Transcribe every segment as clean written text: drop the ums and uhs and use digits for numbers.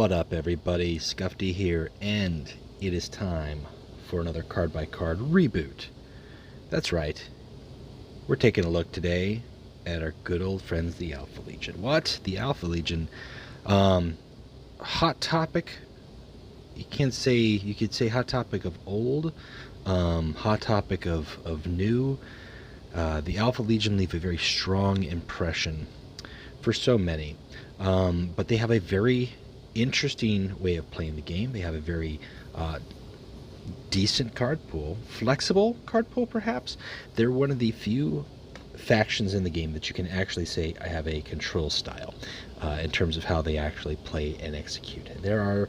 What up, everybody? Scuffy here, and it is time for another card-by-card reboot. That's right. We're taking a look today at our good old friends, the Alpha Legion. What? The Alpha Legion. Hot topic. You could say hot topic of old, hot topic of new. The Alpha Legion leave a very strong impression for so many, but they have a very interesting way of playing the game. They have a very decent card pool, flexible card pool perhaps. They're one of the few factions in the game that you can actually say I have a control style in terms of how they actually play and execute. There are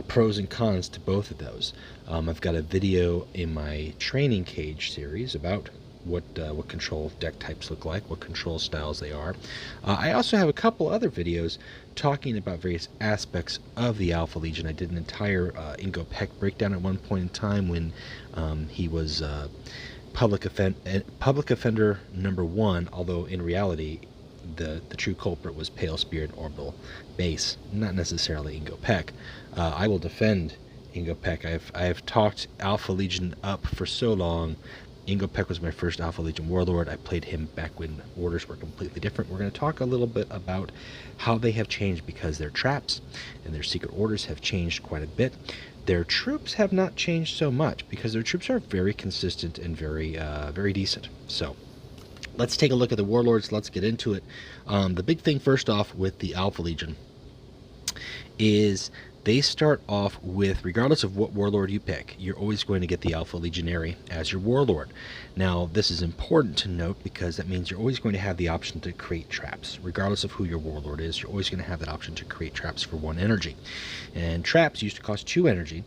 pros and cons to both of those. I've got a video in my training cage series about what control deck types look like, what control styles they are. I also have a couple other videos talking about various aspects of the Alpha Legion. I did an entire Ingo Peck breakdown at one point in time when he was public offender number 1, although in reality the true culprit was Pale Spirit Orbital Base, not necessarily Ingo Peck. I will defend Ingo Peck. I've talked Alpha Legion up for so long. Ingo Peck was my first Alpha Legion Warlord. I played him back when orders were completely different. We're going to talk a little bit about how they have changed because their traps and their secret orders have changed quite a bit. Their troops have not changed so much because their troops are very consistent and very decent. So let's take a look at the Warlords. Let's get into it. The big thing first off with the Alpha Legion is they start off with, regardless of what warlord you pick, you're always going to get the Alpha Legionary as your warlord. Now, this is important to note because that means you're always going to have the option to create traps. Regardless of who your warlord is, you're always going to have that option to create traps for 1 energy. And traps used to cost 2 energy.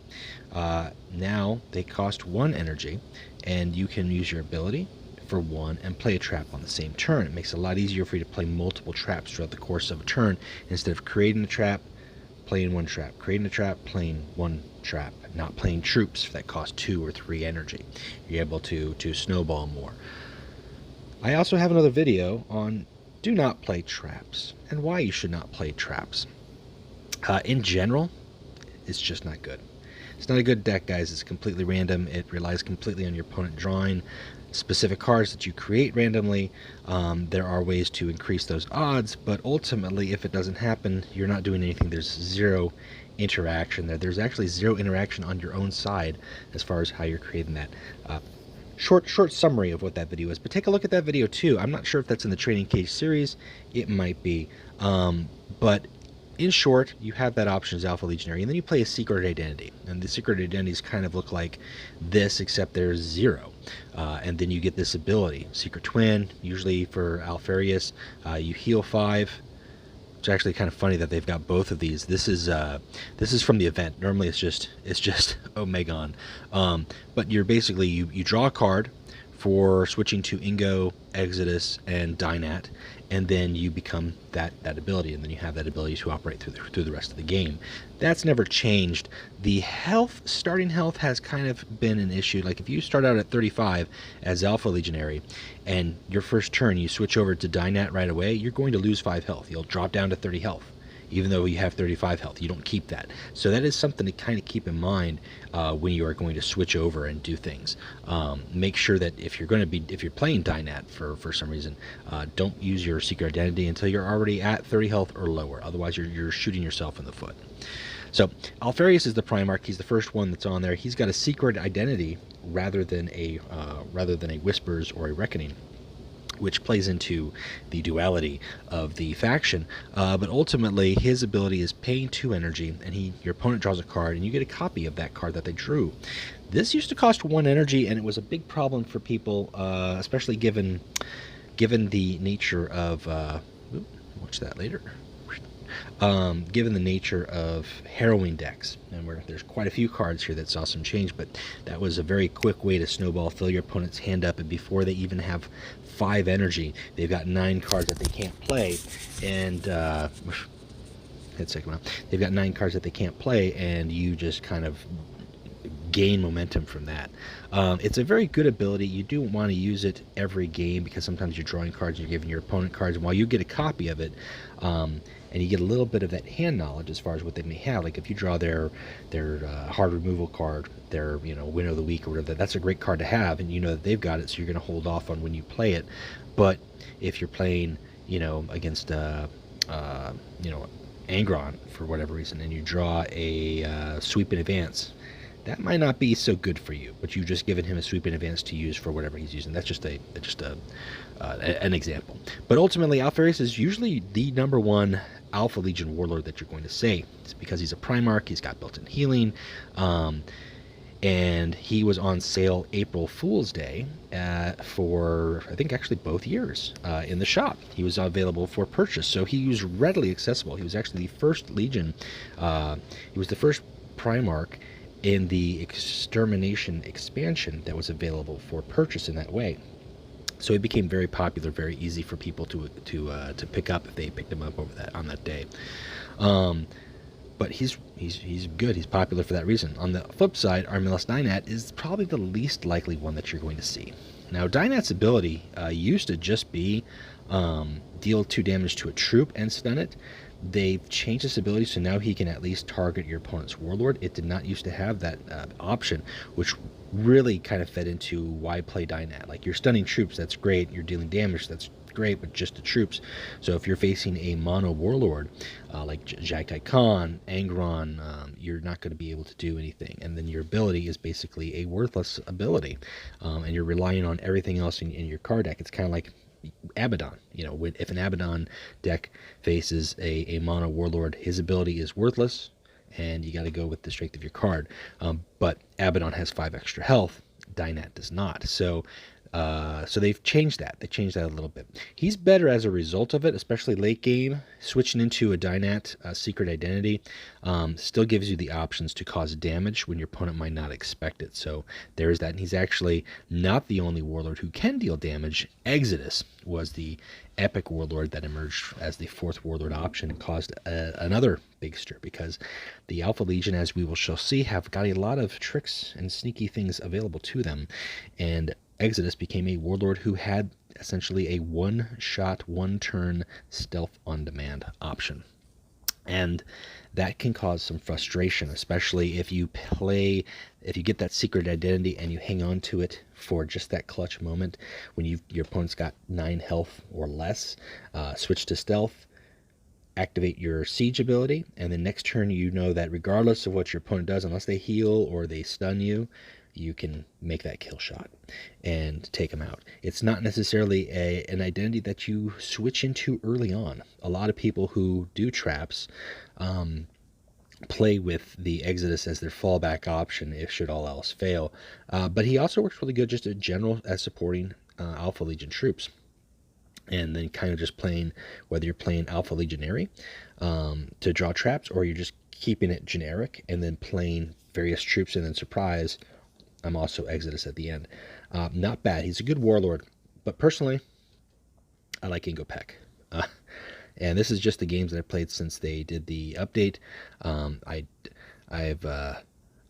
Now they cost 1 energy, and you can use your ability for 1 and play a trap on the same turn. It makes it a lot easier for you to play multiple traps throughout the course of a turn instead of creating a trap, playing 1 trap, creating a trap, playing 1 trap, not playing troops that cost 2 or 3 energy. You're able to snowball more. I also have another video on do not play traps and why you should not play traps. In general, it's just not good. It's not a good deck, guys. It's completely random. It relies completely on your opponent drawing specific cards that you create randomly. There are ways to increase those odds, but ultimately if it doesn't happen, you're not doing anything. There's 0 interaction there. There's actually 0 interaction on your own side as far as how you're creating that. Short summary of what that video is, but take a look at that video too. I'm not sure if that's in the Training Cage series. It might be, but in short, you have that option as Alpha Legionary, and then you play a Secret Identity. And the Secret Identities kind of look like this, except there's 0. And then you get this ability, Secret Twin, usually for Alfareus. You heal 5. It's actually kind of funny that they've got both of these. This is from the event. Normally it's just Megon. But you're basically, you draw a card for switching to Ingo, Exodus, and Dynat, and then you become that ability, and then you have that ability to operate through the rest of the game. That's never changed. The starting health has kind of been an issue. Like if you start out at 35 as Alpha Legionary, and your first turn you switch over to Dynat right away, you're going to lose 5 health. You'll drop down to 30 health. Even though you have 35 health, you don't keep that. So that is something to kind of keep in mind when you are going to switch over and do things. Make sure that if you're playing Dynat for some reason, don't use your Secret Identity until you're already at 30 health or lower. Otherwise, you're shooting yourself in the foot. So Alfareus is the Primarch. He's the first one that's on there. He's got a Secret Identity rather than a Whispers or a Reckoning, which plays into the duality of the faction. But ultimately, his ability is paying 2 energy, and your opponent draws a card, and you get a copy of that card that they drew. This used to cost 1 energy, and it was a big problem for people, especially given the nature of... watch that later. Given the nature of Heroine decks, and there's quite a few cards here that saw some change, but that was a very quick way to snowball, fill your opponent's hand up, and before they even have 5 energy, they've got 9 cards that they can't play, and they've got 9 cards that they can't play, and you just kind of gain momentum from that. It's a very good ability. You do want to use it every game because sometimes you're drawing cards and you're giving your opponent cards, and while you get a copy of it, and you get a little bit of that hand knowledge as far as what they may have. Like if you draw their hard removal card, their win of the week or whatever, that's a great card to have, and you know that they've got it, so you're going to hold off on when you play it. But if you're playing against Angron for whatever reason, and you draw a sweep in advance, that might not be so good for you, but you've just given him a sweep in advance to use for whatever he's using. That's just an example. But ultimately, Alfareus is usually the number one Alpha Legion Warlord that you're going to say. It's because he's a Primarch, he's got built-in healing, and he was on sale April Fool's Day for, I think, actually both years in the shop. He was available for purchase, so he was readily accessible. He was actually the first Legion, he was the first Primarch in the Extermination expansion that was available for purchase in that way. So it became very popular, very easy for people to pick up if they picked him up on that day. But he's good. He's popular for that reason. On the flip side, Armillus Dynat is probably the least likely one that you're going to see. Now, Dynat's ability used to just be deal 2 damage to a troop and stun it. They've changed this ability, so now he can at least target your opponent's warlord. It did not used to have that option, which really kind of fed into why play Dynat. Like, you're stunning troops, that's great. You're dealing damage, that's great, but just the troops. So if you're facing a mono warlord like Jagtai Khan, Angron, you're not going to be able to do anything, and then your ability is basically a worthless ability, and you're relying on everything else in your card deck. It's kind of like Abaddon. If an Abaddon deck faces a mono warlord, his ability is worthless, and you got to go with the strength of your card. But Abaddon has 5 extra health, Dynat does not. So they've changed that. They changed that a little bit. He's better as a result of it, especially late game. Switching into a Dynat secret identity still gives you the options to cause damage when your opponent might not expect it. So there's that. And he's actually not the only warlord who can deal damage. Exodus was the epic warlord that emerged as the 4th warlord option and caused another big stir, because the Alpha Legion, as we shall see, have got a lot of tricks and sneaky things available to them, and Exodus became a warlord who had essentially a one-shot, one-turn stealth on demand option. And that can cause some frustration, especially if you get that secret identity and you hang on to it for just that clutch moment when your opponent's got 9 health or less. Switch to stealth, activate your siege ability, and then next turn you know that regardless of what your opponent does, unless they heal or they stun you, you can make that kill shot and take them out. It's not necessarily an identity that you switch into early on. A lot of people who do traps play with the Exodus as their fallback option if should all else fail. But he also works really good just in general as supporting Alpha Legion troops. And then kind of just playing, whether you're playing Alpha Legionary to draw traps, or you're just keeping it generic and then playing various troops and then surprise, I'm also Exodus at the end. Not bad. He's a good warlord, but personally, I like Ingo Peck. And this is just the games that I've played since they did the update.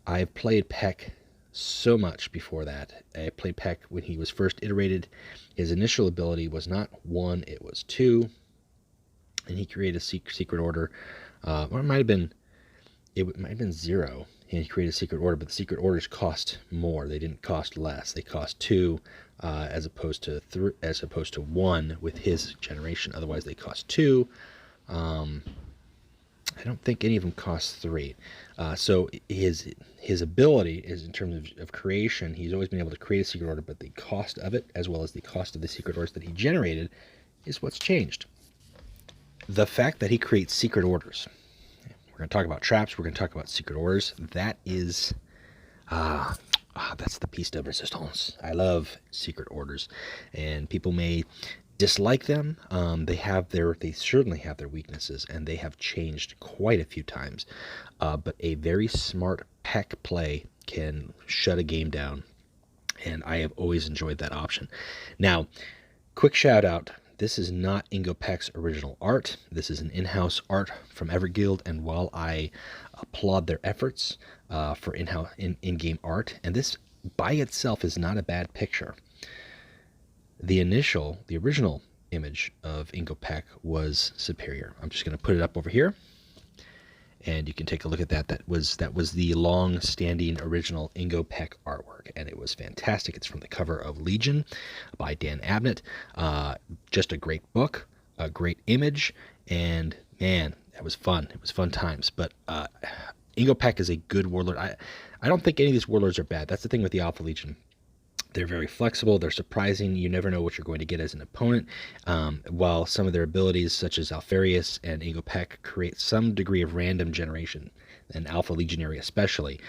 I've played Peck so much before that. I played Peck when he was first iterated. His initial ability was not 1, it was 2, and he created a secret order. Or it might have been 0. And he created a secret order, but the secret orders cost more. They didn't cost less. They cost 2 as opposed to 1 with his generation. Otherwise, they cost 2. I don't think any of them cost 3. So his ability is, in terms of creation, he's always been able to create a secret order, but the cost of it, as well as the cost of the secret orders that he generated, is what's changed. The fact that he creates secret orders. We're going to talk about traps. We're going to talk about secret orders. That is, that's the piece de resistance. I love secret orders, and people may dislike them. They certainly have their weaknesses, and they have changed quite a few times. But a very smart Peck play can shut a game down, and I have always enjoyed that option. Now, quick shout out. This is not Ingo Peck's original art. This is an in-house art from Everguild, and while I applaud their efforts for in-game art, and this by itself is not a bad picture, the original image of Ingo Peck was superior. I'm just going to put it up over here, and you can take a look at that. That was the long-standing original Ingo Peck artwork, and it was fantastic. It's from the cover of Legion by Dan Abnett. Just a great book, a great image, and man, that was fun. It was fun times. But Ingo Peck is a good warlord. I don't think any of these warlords are bad. That's the thing with the Alpha Legion. They're very flexible. They're surprising. You never know what you're going to get as an opponent. While some of their abilities, such as Alfareus and Ingo Peck, create some degree of random generation, and Alpha Legionary especially,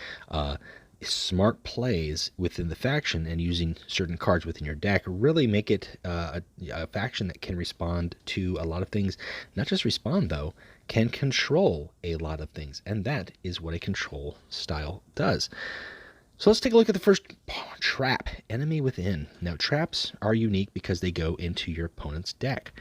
smart plays within the faction and using certain cards within your deck really make it a faction that can respond to a lot of things. Not just respond, though, can control a lot of things. And that is what a control style does. So let's take a look at the first trap, Enemy Within. Now, traps are unique because they go into your opponent's deck.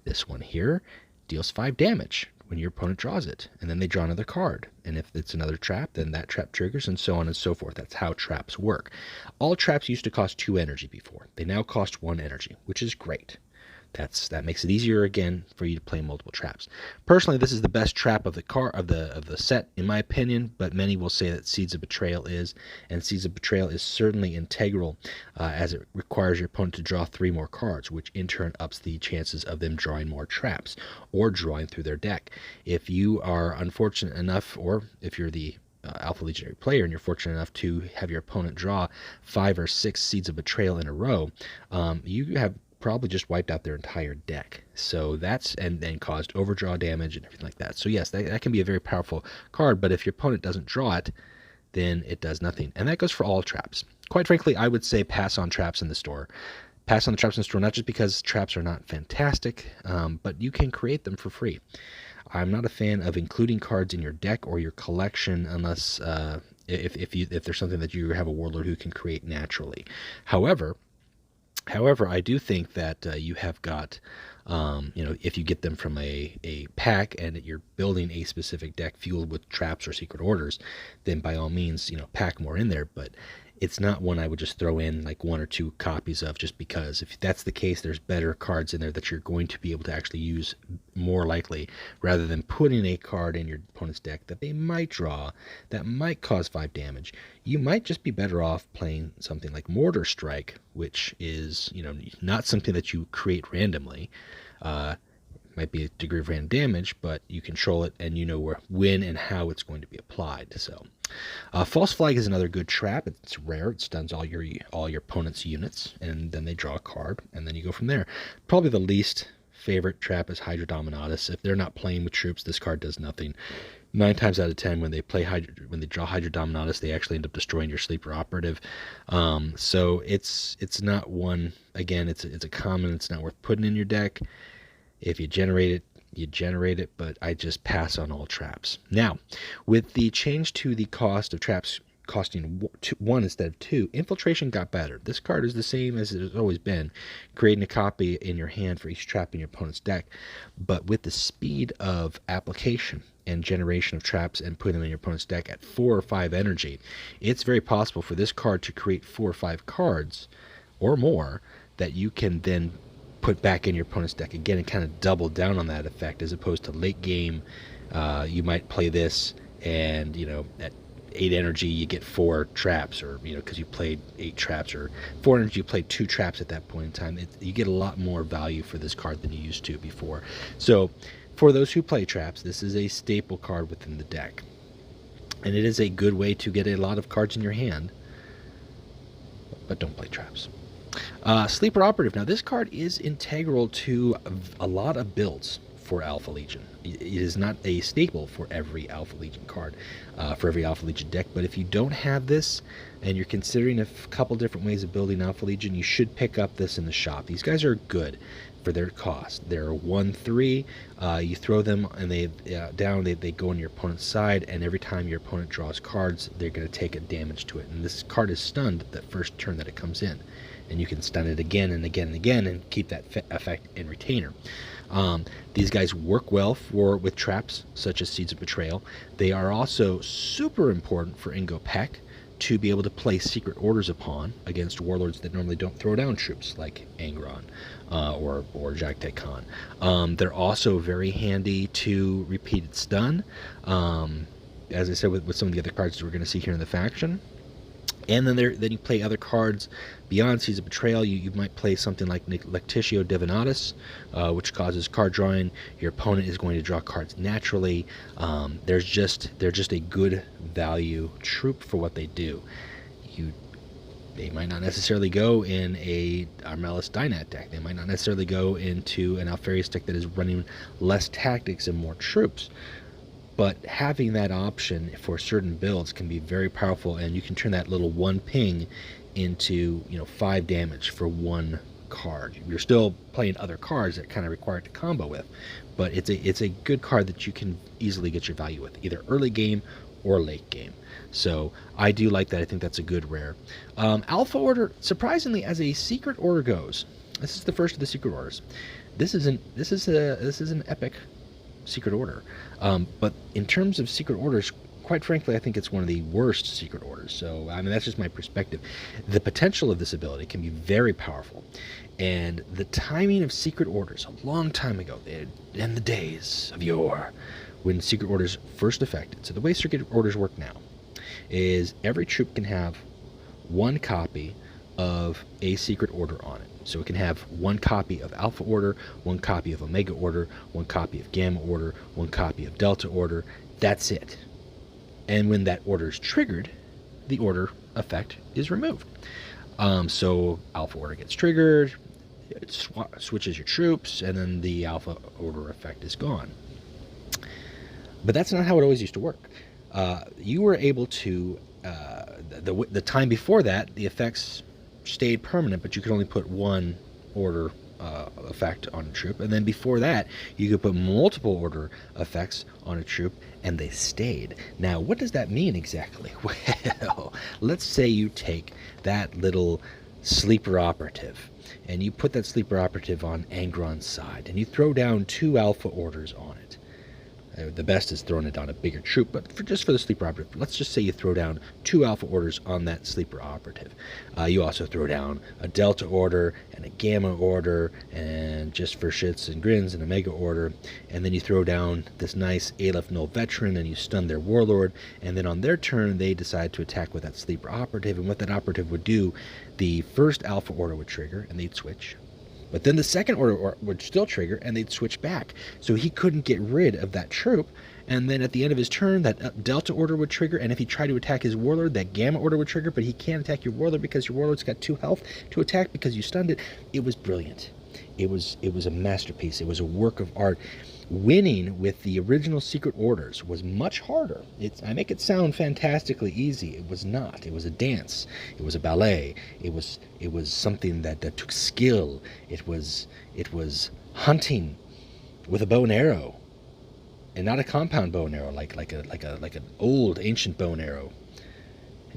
This one here deals 5 damage when your opponent draws it, and then they draw another card. And if it's another trap, then that trap triggers, and so on and so forth. That's how traps work. All traps used to cost 2 energy before. They now cost 1 energy, which is great. That makes it easier again for you to play multiple traps. Personally, this is the best trap of the set, in my opinion. But many will say that Seeds of Betrayal is, and Seeds of Betrayal is certainly integral, as it requires your opponent to draw 3 more cards, which in turn ups the chances of them drawing more traps or drawing through their deck. If you are unfortunate enough, or if you're the Alpha Legionary player and you're fortunate enough to have your opponent draw 5 or 6 Seeds of Betrayal in a row, you have probably just wiped out their entire deck. So that's, and then caused overdraw damage and everything like that. So yes, that can be a very powerful card, but if your opponent doesn't draw it, then it does nothing. And that goes for all traps. Quite frankly, I would say pass on traps in the store. Pass on the traps in the store, not just because traps are not fantastic, but you can create them for free. I'm not a fan of including cards in your deck or your collection unless if there's something that you have a warlord who can create naturally. However, I do think that you have got, if you get them from a pack and you're building a specific deck fueled with traps or secret orders, then by all means, pack more in there. But it's not one I would just throw in like 1 or 2 copies of just because. If that's the case, there's better cards in there that you're going to be able to actually use more likely, rather than putting a card in your opponent's deck that they might draw that might cause 5 damage. You might just be better off playing something like Mortar Strike, which is, not something that you create randomly. Might be a degree of random damage, but you control it and you know when and how it's going to be applied. So False Flag is another good trap. It's rare. It stuns all your opponent's units, and then they draw a card, and then you go from there. Probably the least favorite trap is Hydra Dominatus. If they're not playing with troops, this card does nothing. 9 times out of 10, when they draw Hydra Dominatus, they actually end up destroying your sleeper operative. So it's not one. Again, it's a common. It's not worth putting in your deck. If you generate it, you generate it, but I just pass on all traps. Now, with the change to the cost of traps costing 1 instead of 2, Infiltration got better. This card is the same as it has always been, creating a copy in your hand for each trap in your opponent's deck. But with the speed of application and generation of traps and putting them in your opponent's deck at 4 or 5 energy, it's very possible for this card to create 4 or 5 cards or more that you can then put back in your opponent's deck again and kind of double down on that effect, as opposed to late game. You might play this and at 8 energy you get 4 traps, or because you played 8 traps, or 4 energy you played 2 traps at that point in time. You get a lot more value for this card than you used to before. So for those who play traps, this is a staple card within the deck, and it is a good way to get a lot of cards in your hand, but don't play traps. Sleeper Operative. Now, this card is integral to a lot of builds for Alpha Legion. It is not a staple for every Alpha Legion card, for every Alpha Legion deck, but if you don't have this and you're considering a couple different ways of building Alpha Legion, you should pick up this in the shop. These guys are good for their cost. They're 1/3. You throw them and they go on your opponent's side, and every time your opponent draws cards, they're going to take a damage to it. And this card is stunned the first turn that it comes in, and you can stun it again and again and again and keep that effect in retainer. These guys work well with traps such as Seeds of Betrayal. They are also super important for Ingo Peck, to be able to play secret orders upon against warlords that normally don't throw down troops, like Angron or Jagtek Khan. They're also very handy to repeated stun, as I said, with some of the other cards that we're going to see here in the faction. And then you play other cards beyond Seas of Betrayal. You might play something like Lectitio Divinatus, which causes card drawing. Your opponent is going to draw cards naturally. They're just a good value troop for what they do. They might not necessarily go in a Armelis Dynat deck. They might not necessarily go into an Alfareus deck that is running less tactics and more troops. But having that option for certain builds can be very powerful, and you can turn that little one ping into 5 damage for one card. You're still playing other cards that kind of require it to combo with, but it's a good card that you can easily get your value with, either early game or late game. So I do like that. I think that's a good rare. Alpha Order, surprisingly, as a secret order goes, this is the first of the secret orders. This is an epic secret order, but in terms of secret orders, quite frankly, I think it's one of the worst secret orders. So I mean, that's just my perspective. The potential of this ability can be very powerful, and the timing of secret orders a long time ago, in the days of yore, when secret orders first affected. So the way secret orders work now is every troop can have one copy of a secret order on it. So it can have one copy of Alpha Order, one copy of Omega Order, one copy of Gamma Order, one copy of Delta Order. That's it. And when that order is triggered, the order effect is removed. So Alpha Order gets triggered, it switches your troops, and then the Alpha Order effect is gone. But that's not how it always used to work. You were able to, the time before that, the effects stayed permanent, but you could only put one order effect on a troop, and then before that you could put multiple order effects on a troop and they stayed. Now what does that mean exactly? Well, let's say you take that little sleeper operative and you put that sleeper operative on Angron's side and you throw down 2 alpha orders on it. The best is throwing it on a bigger troop, but just for the sleeper operative, let's just say you throw down 2 alpha orders on that sleeper operative. You also throw down a delta order and a gamma order, and just for shits and grins, an omega order, and then you throw down this nice Aleph Null veteran and you stun their warlord, and then on their turn they decide to attack with that sleeper operative, and what that operative would do, the first alpha order would trigger and they'd switch. But then the second order would still trigger and they'd switch back. So he couldn't get rid of that troop. And then at the end of his turn, that Delta order would trigger. And if he tried to attack his warlord, that Gamma order would trigger. But he can't attack your warlord because your warlord's got 2 health to attack because you stunned it. It was brilliant. It was a masterpiece. It was a work of art. Winning with the original secret orders was much harder. I make it sound fantastically easy. It was not. It was a dance. It was a ballet. It was something that took skill. It was hunting with a bow and arrow, and not a compound bow and arrow like an old ancient bow and arrow.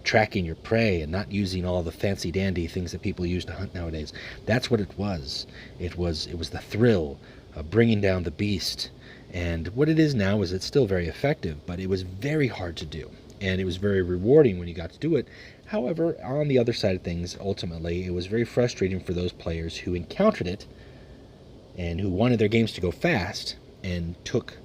Tracking your prey and not using all the fancy dandy things that people use to hunt nowadays. That's what it was. It was the thrill of bringing down the beast. And what it is now is it's still very effective, but it was very hard to do, and it was very rewarding when you got to do it. However, on the other side of things, ultimately it was very frustrating for those players who encountered it and who wanted their games to go fast and took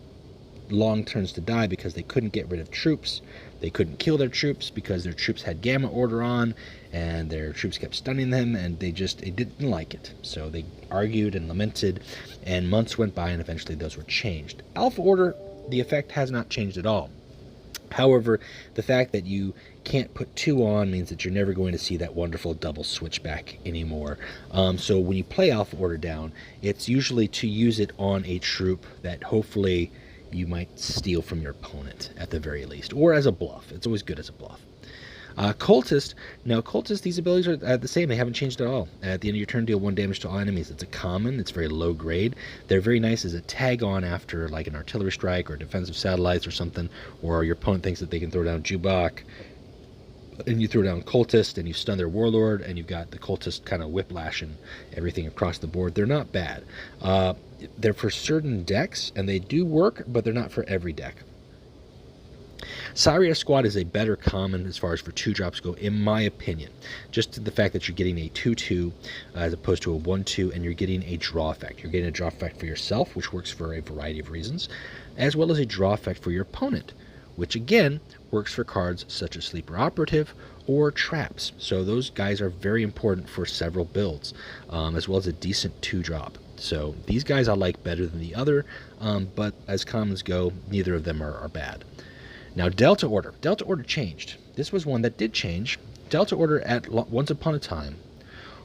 long turns to die because they couldn't get rid of troops. They couldn't kill their troops because their troops had Gamma order on, and their troops kept stunning them, and they didn't like it. So they argued and lamented, and months went by, and eventually those were changed. Alpha order, the effect has not changed at all. However, the fact that you can't put 2 on means that you're never going to see that wonderful double switchback anymore. So when you play Alpha order down, it's usually to use it on a troop that hopefully you might steal from your opponent at the very least, or as a bluff. It's always good as a bluff. Cultist. Now, Cultist, these abilities are the same. They haven't changed at all. At the end of your turn, deal 1 damage to all enemies. It's a common. It's very low grade. They're very nice as a tag on after like an artillery strike or defensive satellites or something, or your opponent thinks that they can throw down Jubak, and you throw down Cultist and you stun their warlord, and you've got the Cultist kind of whiplashing everything across the board. They're not bad. They're for certain decks, and they do work, but they're not for every deck. Cyria Squad is a better common as far as for 2-drops go, in my opinion. Just the fact that you're getting a 2/2 as opposed to a 1/2, and you're getting a draw effect. You're getting a draw effect for yourself, which works for a variety of reasons, as well as a draw effect for your opponent, which again works for cards such as Sleeper Operative or Traps. So those guys are very important for several builds, as well as a decent 2-drop. So these guys I like better than the other, but as commons go, neither of them are bad. Now, Delta Order. Delta Order changed. This was one that did change. Delta Order once upon a time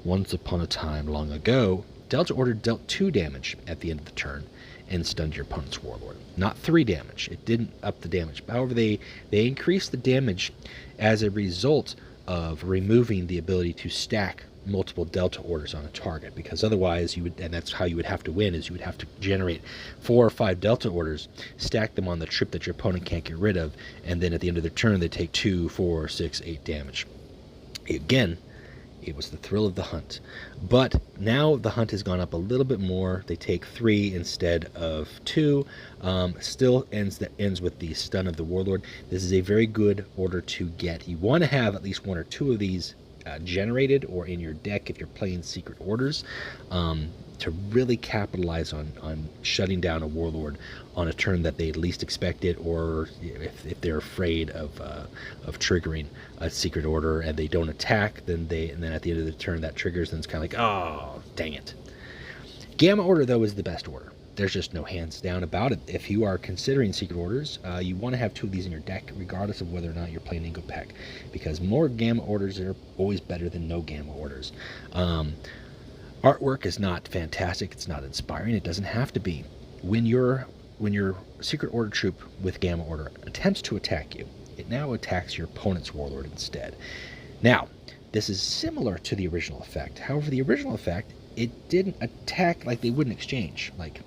long ago, Delta Order dealt 2 damage at the end of the turn and stunned your opponent's Warlord. Not 3 damage. It didn't up the damage. However, they increased the damage as a result of removing the ability to stack multiple Delta Orders on a target, because otherwise you would, and that's how you would have to win, is you would have to generate 4 or 5 Delta Orders, stack them on the troop that your opponent can't get rid of, and then at the end of the turn they take 2, 4, 6, 8 damage. Again, it was the thrill of the hunt. But now the hunt has gone up a little bit more. They take 3 instead of 2. Still ends with the stun of the Warlord. This is a very good order to get. You want to have at least 1 or 2 of these generated or in your deck if you're playing secret orders, to really capitalize on shutting down a Warlord on a turn that they least expect it, or if they're afraid of triggering a secret order and they don't attack, then at the end of the turn that triggers, then it's kind of like, oh, dang it. Gamma Order, though, is the best order. There's just no hands down about it. If you are considering secret orders, you want to have 2 of these in your deck, regardless of whether or not you're playing Ingo Pack, because more Gamma Orders are always better than no Gamma Orders. Artwork is not fantastic. It's not inspiring. It doesn't have to be. When your secret order troop with Gamma Order attempts to attack you, it now attacks your opponent's Warlord instead. Now, this is similar to the original effect. However, the original effect, it didn't attack like they wouldn't exchange. Like,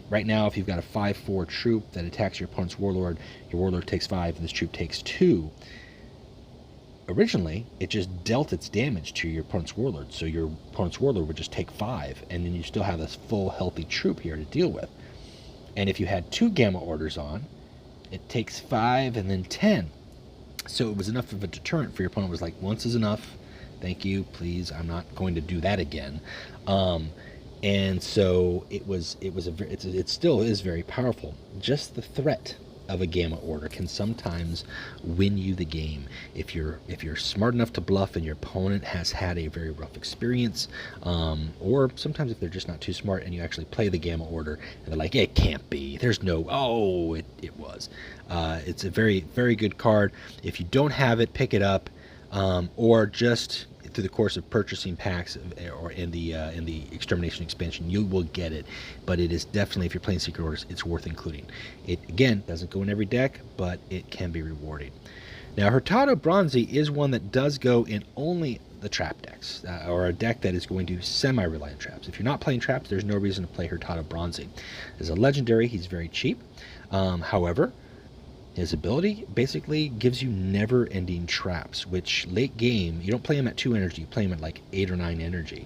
right now, if you've got a 5/4 troop that attacks your opponent's Warlord, your Warlord takes 5 and this troop takes 2. Originally, it just dealt its damage to your opponent's Warlord, so your opponent's Warlord would just take 5, and then you still have this full healthy troop here to deal with. And if you had 2 Gamma Orders on, it takes 5 and then 10. So it was enough of a deterrent for your opponent. It was like, once is enough, thank you, please, I'm not going to do that again. And so it still is very powerful. Just the threat of a Gamma Order can sometimes win you the game if you're smart enough to bluff and your opponent has had a very rough experience, or sometimes if they're just not too smart and you actually play the Gamma Order and they're like, it can't be, there's no, oh, it was. It's a very, very good card. If you don't have it, pick it up, or just through the course of purchasing packs or in the Extermination expansion, you will get it. But it is definitely, if you're playing Secret Orders, it's worth including. It, again, doesn't go in every deck, but it can be rewarding. Now, Hurtado Bronzy is one that does go in only the trap decks, or a deck that is going to semi-rely on traps. If you're not playing traps, there's no reason to play Hurtado Bronzy. As a legendary, he's very cheap. However, his ability basically gives you never-ending traps, which late game, you don't play him at 2 energy, you play him at like 8 or 9 energy,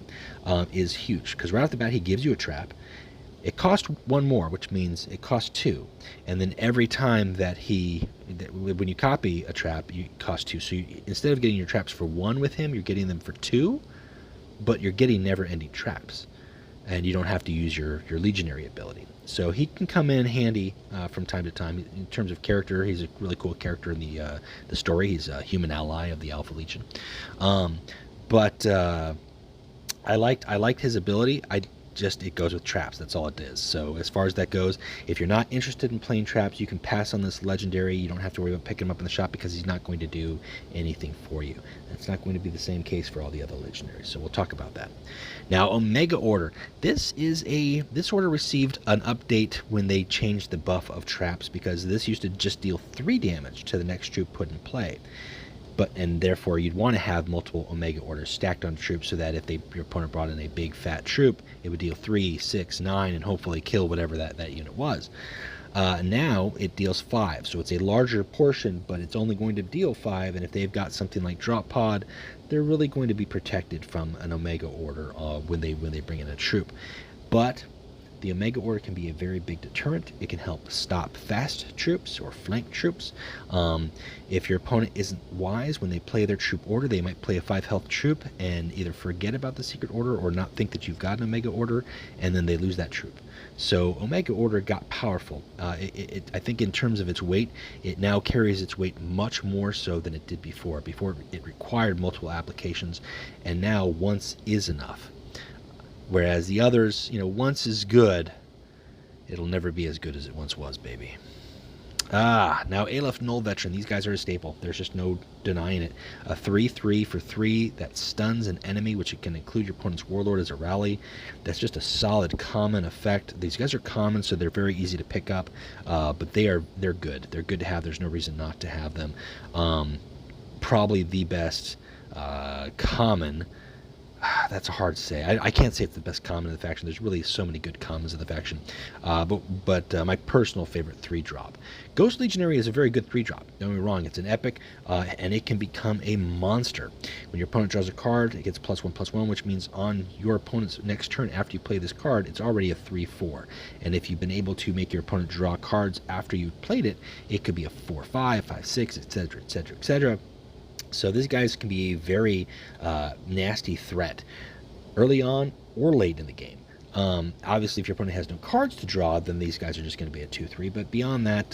is huge. Because right off the bat, he gives you a trap. It costs 1 more, which means it costs 2. And then every time that when you copy a trap, you cost 2. So instead of getting your traps for 1 with him, you're getting them for 2, but you're getting never-ending traps. And you don't have to use your Legionary ability. So he can come in handy from time to time. In terms of character, he's a really cool character in the story. He's a human ally of the Alpha Legion. But I liked his ability. It goes with traps. That's all it is. So as far as that goes, if you're not interested in playing traps, you can pass on this legendary. You don't have to worry about picking him up in the shop because he's not going to do anything for you. That's not going to be the same case for all the other legendaries. So we'll talk about that. Now, Omega Order. This order received an update when they changed the buff of traps, because this used to just deal 3 damage to the next troop put in play. And therefore you'd want to have multiple Omega Orders stacked on troops, so that if your opponent brought in a big fat troop, it would deal 3, 6, 9, and hopefully kill whatever that unit was. Now it deals 5, so it's a larger portion, but it's only going to deal 5, and if they've got something like Drop Pod, they're really going to be protected from an Omega Order when they bring in a troop. But the Omega Order can be a very big deterrent. It can help stop fast troops or flank troops. If your opponent isn't wise, when they play their troop order, they might play a 5 health troop and either forget about the secret order or not think that you've got an Omega Order, and then they lose that troop. So Omega Order got powerful. I think in terms of its weight, it now carries its weight much more so than it did before. Before, it required multiple applications, and now once is enough. Whereas the others, once is good, it'll never be as good as it once was, baby. Now Aleph Null Veteran. These guys are a staple. There's just no denying it. A 3/3 for 3 that stuns an enemy, which it can include your opponent's Warlord as a rally. That's just a solid common effect. These guys are common, so they're very easy to pick up. But they're good. They're good to have. There's no reason not to have them. Probably the best common. That's hard to say. I can't say it's the best common in the faction. There's really so many good commons in the faction. But my personal favorite 3-drop. Ghost Legionary is a very good 3-drop. Don't get me wrong, it's an epic, and it can become a monster. When your opponent draws a card, it gets +1/+1, which means on your opponent's next turn after you play this card, it's already a 3/4. And if you've been able to make your opponent draw cards after you've played it, it could be a 4/5, 5/6, etc., etc., etc. So these guys can be a very nasty threat early on or late in the game. Obviously, if your opponent has no cards to draw, then these guys are just going to be a 2/3. But beyond that,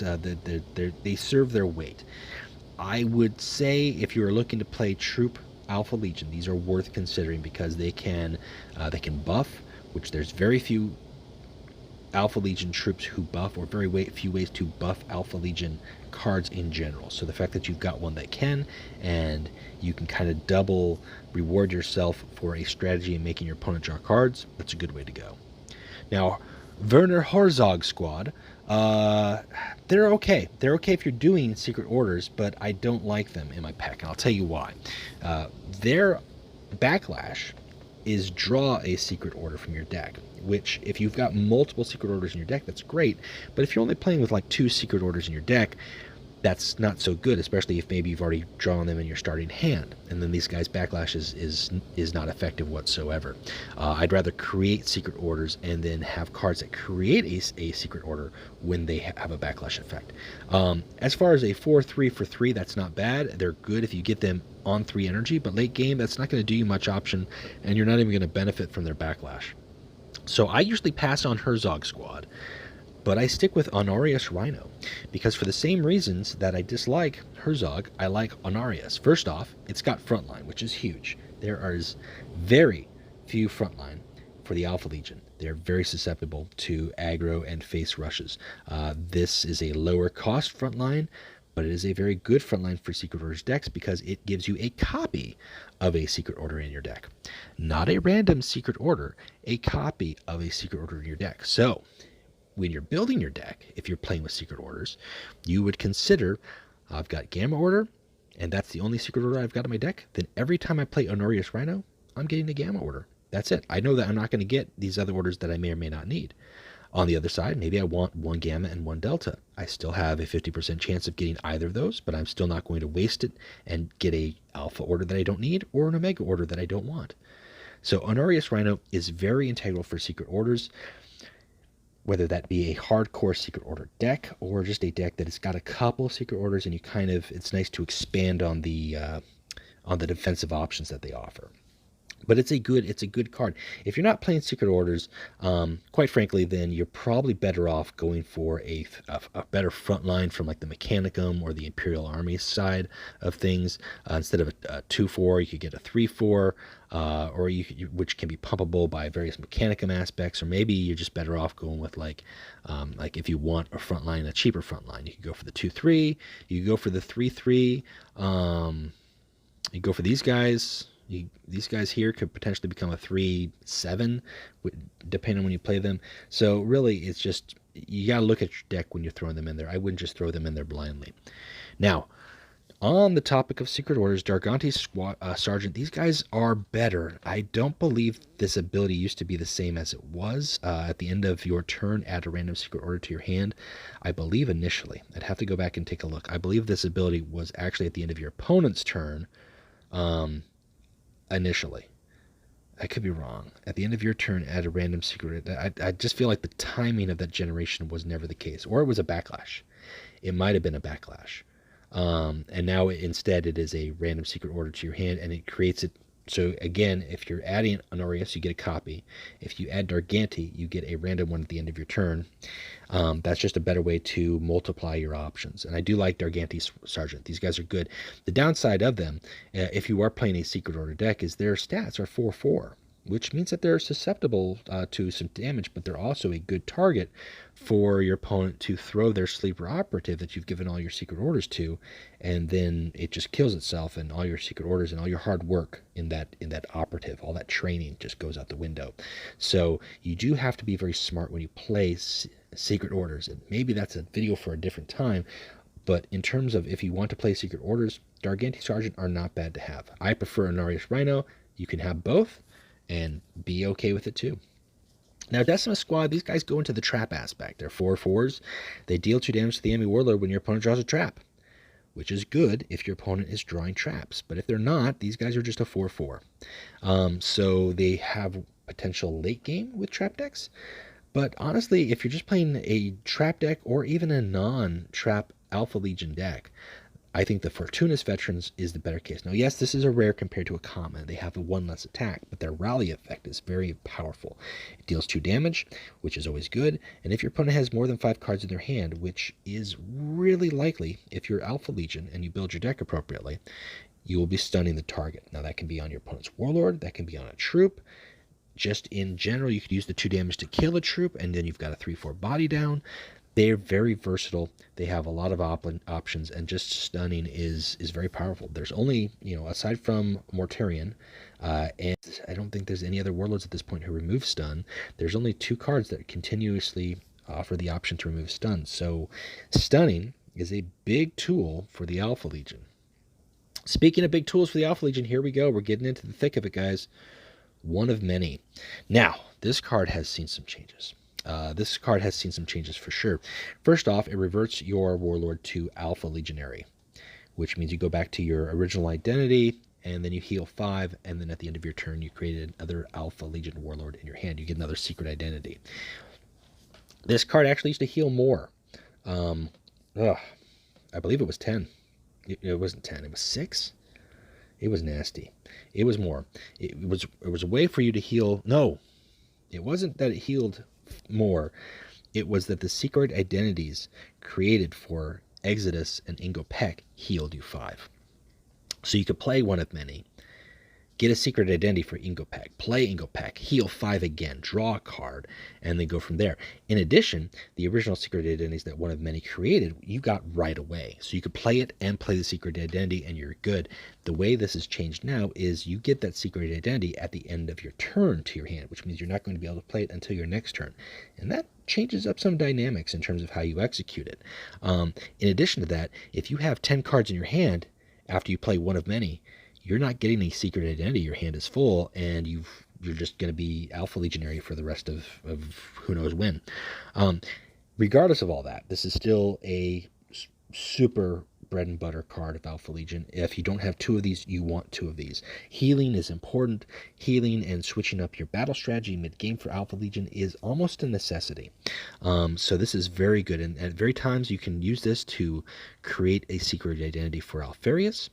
they serve their weight. I would say if you are looking to play Troop Alpha Legion, these are worth considering because they can buff, which there's very few Alpha Legion troops who buff, or very few ways to buff Alpha Legion cards in general. So the fact that you've got one that can, and you can kind of double reward yourself for a strategy in making your opponent draw cards, that's a good way to go. Now, Werner Herzog Squad, they're okay. They're okay if you're doing secret orders, but I don't like them in my pack, and I'll tell you why. Their backlash is draw a secret order from your deck, which if you've got multiple secret orders in your deck, that's great. But if you're only playing with like 2 secret orders in your deck, that's not so good, especially if maybe you've already drawn them in your starting hand, and then these guys' backlash is not effective whatsoever. I'd rather create secret orders and then have cards that create a secret order when they have a backlash effect. As far as a 4/3 for 3, that's not bad. They're good if you get them on 3 energy, but late game, that's not going to do you much option, and you're not even going to benefit from their backlash. So I usually pass on Herzog Squad, but I stick with Honorius Rhino, because for the same reasons that I dislike Herzog, I like Honorius. First off, it's got frontline, which is huge. There are very few frontline for the Alpha Legion. They're very susceptible to aggro and face rushes. This is a lower cost frontline, but it is a very good frontline for Secret Orders decks because it gives you a copy of a Secret Order in your deck. Not a random Secret Order, a copy of a Secret Order in your deck. So, when you're building your deck, if you're playing with Secret Orders, you would consider, I've got Gamma Order, and that's the only Secret Order I've got in my deck. Then every time I play Honorius Rhino, I'm getting the Gamma Order. That's it. I know that I'm not going to get these other orders that I may or may not need. On the other side, maybe I want 1 Gamma and 1 Delta. I still have a 50% chance of getting either of those, but I'm still not going to waste it and get a Alpha Order that I don't need or an Omega Order that I don't want. So Honorius Rhino is very integral for Secret Orders, whether that be a hardcore Secret Order deck or just a deck that has got a couple Secret Orders, and you it's nice to expand on the defensive options that they offer. But it's a good card. If you're not playing Secret Orders, quite frankly, then you're probably better off going for a better front line from like the Mechanicum or the Imperial Army side of things. Instead of a 2/4, you could get a 3/4, or which can be pumpable by various Mechanicum aspects. Or maybe you're just better off going with like if you want a front line, a cheaper front line, you could go for the 2/3. You could go for the 3/3. You go for these guys. These guys here could potentially become a 3/7, depending on when you play them. So really, it's just, you got to look at your deck when you're throwing them in there. I wouldn't just throw them in there blindly. Now, on the topic of Secret Orders, Dargantes Sergeant, these guys are better. I don't believe this ability used to be the same as it was. At the end of your turn, add a random Secret Order to your hand. I believe initially. I'd have to go back and take a look. I believe this ability was actually at the end of your opponent's turn, initially. I could be wrong. At the end of your turn, add a random secret. I just feel like the timing of that generation was never the case, or it was a backlash. It might have been a backlash, and now instead it is a random secret order to your hand, and it creates it. So again, if you're adding Honorius, you get a copy. If you add Dargante, you get a random one at the end of your turn. That's just a better way to multiply your options. And I do like Dargantes Sergeant. These guys are good. The downside of them, if you are playing a secret order deck, is their stats are 4/4, which means that they're susceptible to some damage, but they're also a good target for your opponent to throw their sleeper operative that you've given all your secret orders to, and then it just kills itself, and all your secret orders and all your hard work in that operative, all that training just goes out the window. So you do have to be very smart when you play secret orders, and maybe that's a video for a different time. But in terms of if you want to play secret orders, Dargantes Sergeant are not bad to have. I prefer Honorius Rhino. You can have both and be okay with it too. Now, Decimus Squad, these guys go into the trap aspect. They're 4/4s. They deal 2 damage to the enemy warlord when your opponent draws a trap, which is good if your opponent is drawing traps. But if they're not, these guys are just a 4/4. So they have potential late game with trap decks. But honestly, if you're just playing a trap deck or even a non-trap Alpha Legion deck, I think the Fortuna's Veterans is the better case. Now, yes, this is a rare compared to a common. They have a 1 less attack, but their rally effect is very powerful. It deals 2 damage, which is always good. And if your opponent has more than 5 cards in their hand, which is really likely if you're Alpha Legion and you build your deck appropriately, you will be stunning the target. Now, that can be on your opponent's warlord, that can be on a troop. Just in general, you could use the 2 damage to kill a troop, and then you've got a 3/4 body down. They're very versatile. They have a lot of options, and just stunning is very powerful. There's only, aside from Mortarion, and I don't think there's any other warlords at this point who remove stun. There's only 2 cards that continuously offer the option to remove stun. So stunning is a big tool for the Alpha Legion. Speaking of big tools for the Alpha Legion, here we go. We're getting into the thick of it, guys. One of many. Now, this card has seen some changes. For sure. First off, it reverts your warlord to Alpha Legionary, which means you go back to your original identity, and then you heal 5, and then at the end of your turn, you create another Alpha Legion warlord in your hand. You get another secret identity. This card actually used to heal more. I believe it was 10. It wasn't 10. It was 6. It was nasty. It was more. It was a way for you to heal. No, it wasn't that it healed more. It was that the secret identities created for Exodus and Ingo Peck healed you 5. So you could play one of many, get a secret identity for Ingo Peck, play Ingo Peck, heal 5 again, draw a card, and then go from there. In addition, the original secret identities that one of many created, you got right away. So you could play it and play the secret identity, and you're good. The way this has changed now is you get that secret identity at the end of your turn to your hand, which means you're not going to be able to play it until your next turn. And that changes up some dynamics in terms of how you execute it. In addition to that, if you have 10 cards in your hand after you play one of many, you're not getting a secret identity. Your hand is full, and you're just going to be Alpha Legionary for the rest of who knows when. Regardless of all that, this is still a super bread and butter card of Alpha Legion. If you don't have 2 of these, you want 2 of these. Healing is important. Healing and switching up your battle strategy mid-game for Alpha Legion is almost a necessity. So this is very good, and at very times you can use this to create a secret identity for Alfareus.